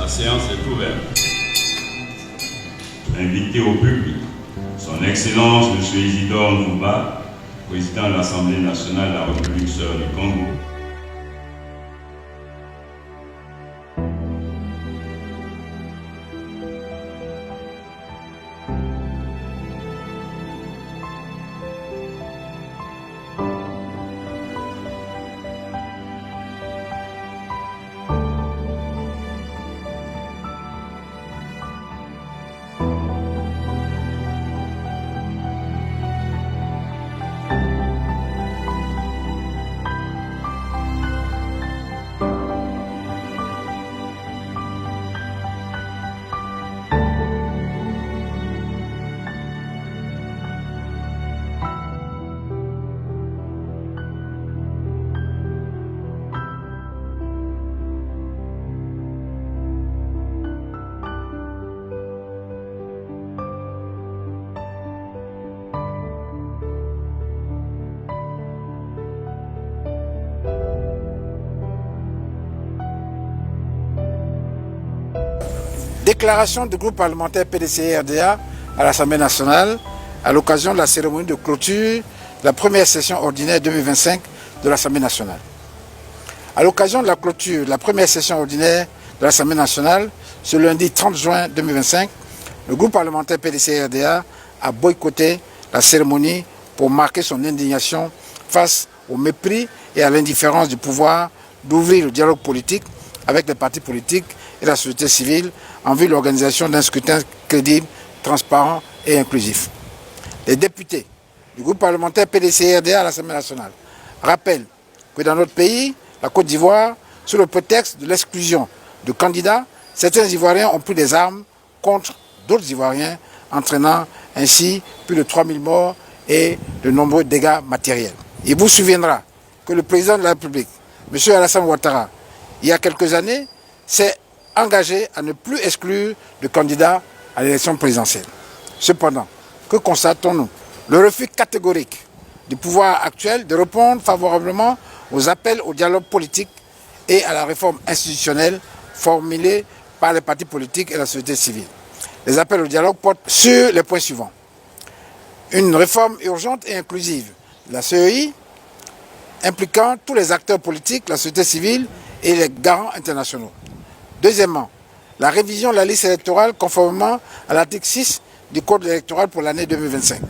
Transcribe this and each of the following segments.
La séance est ouverte. Invité au public, Son Excellence M. Isidore Nouba, président de l'Assemblée nationale de la République sœur du Congo. Déclaration du groupe parlementaire PDC-RDA à l'Assemblée nationale à l'occasion de la cérémonie de clôture de la première session ordinaire 2025 de l'Assemblée nationale. À l'occasion de la clôture de la première session ordinaire de l'Assemblée nationale, ce lundi 30 juin 2025, le groupe parlementaire PDC-RDA a boycotté la cérémonie pour marquer son indignation face au mépris et à l'indifférence du pouvoir d'ouvrir le dialogue politique avec les partis politiques et la société civile en vue de l'organisation d'un scrutin crédible, transparent et inclusif. Les députés du groupe parlementaire PDC-RDA à l'Assemblée nationale rappellent que dans notre pays, la Côte d'Ivoire, sous le prétexte de l'exclusion de candidats, certains Ivoiriens ont pris des armes contre d'autres Ivoiriens, entraînant ainsi plus de 3000 morts et de nombreux dégâts matériels. Il vous souviendra que le président de la République, M. Alassane Ouattara, il y a quelques années, s'est engagé à ne plus exclure de candidats à l'élection présidentielle. Cependant, que constatons-nous? Le refus catégorique du pouvoir actuel de répondre favorablement aux appels au dialogue politique et à la réforme institutionnelle formulés par les partis politiques et la société civile. Les appels au dialogue portent sur les points suivants. Une réforme urgente et inclusive de la CEI, impliquant tous les acteurs politiques, la société civile et les garants internationaux. Deuxièmement, la révision de la liste électorale conformément à l'article 6 du Code électoral pour l'année 2025.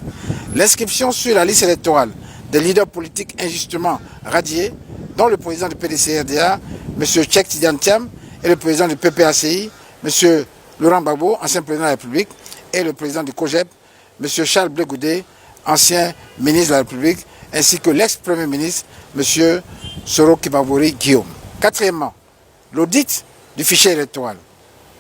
L'inscription sur la liste électorale des leaders politiques injustement radiés, dont le président du PDC-RDA, M. Cheikh Tidiane Thiam, et le président du PPACI, M. Laurent Gbagbo, ancien président de la République, et le président du COGEP, M. Charles Blé Goudé, ancien ministre de la République, ainsi que l'ex-premier ministre, M. Soro Kibabori Guillaume. Quatrièmement, l'audit du fichier électoral.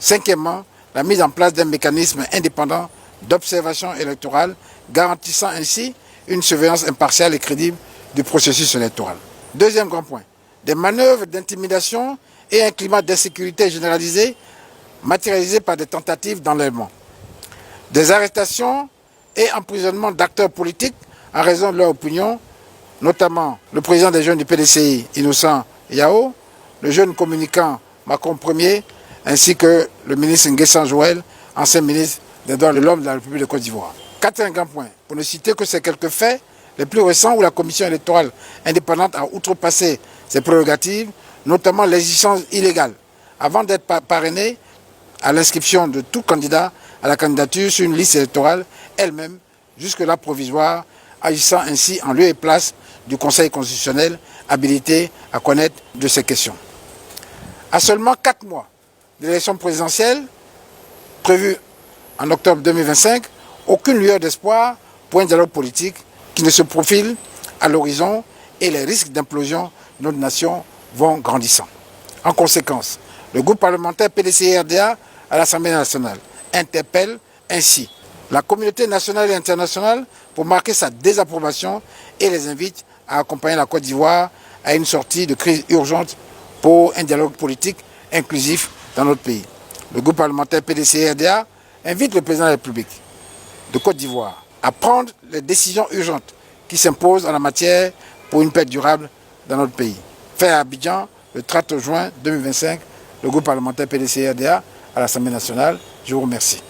Cinquièmement, la mise en place d'un mécanisme indépendant d'observation électorale garantissant ainsi une surveillance impartiale et crédible du processus électoral. Deuxième grand point, des manœuvres d'intimidation et un climat d'insécurité généralisé matérialisé par des tentatives d'enlèvement. Des arrestations et emprisonnement d'acteurs politiques en raison de leur opinion, notamment le président des jeunes du PDCI, Innocent Yao, le jeune communicant Macron Ier, ainsi que le ministre Nguessan Joël, ancien ministre des droits de l'homme de la République de Côte d'Ivoire. Quatrième grand point, pour ne citer que ces quelques faits, les plus récents où la commission électorale indépendante a outrepassé ses prérogatives, notamment l'existence illégale, avant d'être parrainée à l'inscription de tout candidat à la candidature sur une liste électorale, elle-même, jusque-là provisoire, agissant ainsi en lieu et place du Conseil constitutionnel habilité à connaître de ces questions. À seulement 4 mois de l'élection présidentielle, prévue en octobre 2025, aucune lueur d'espoir pour un dialogue politique qui ne se profile à l'horizon et les risques d'implosion de notre nation vont grandissant. En conséquence, le groupe parlementaire PDC-RDA à l'Assemblée nationale interpelle ainsi la communauté nationale et internationale pour marquer sa désapprobation et les invite à accompagner la Côte d'Ivoire à une sortie de crise urgente pour un dialogue politique inclusif dans notre pays. Le groupe parlementaire PDC-RDA invite le président de la République de Côte d'Ivoire à prendre les décisions urgentes qui s'imposent en la matière pour une paix durable dans notre pays. Fait à Abidjan le 30 juin 2025 le groupe parlementaire PDC-RDA à l'Assemblée nationale. Je vous remercie.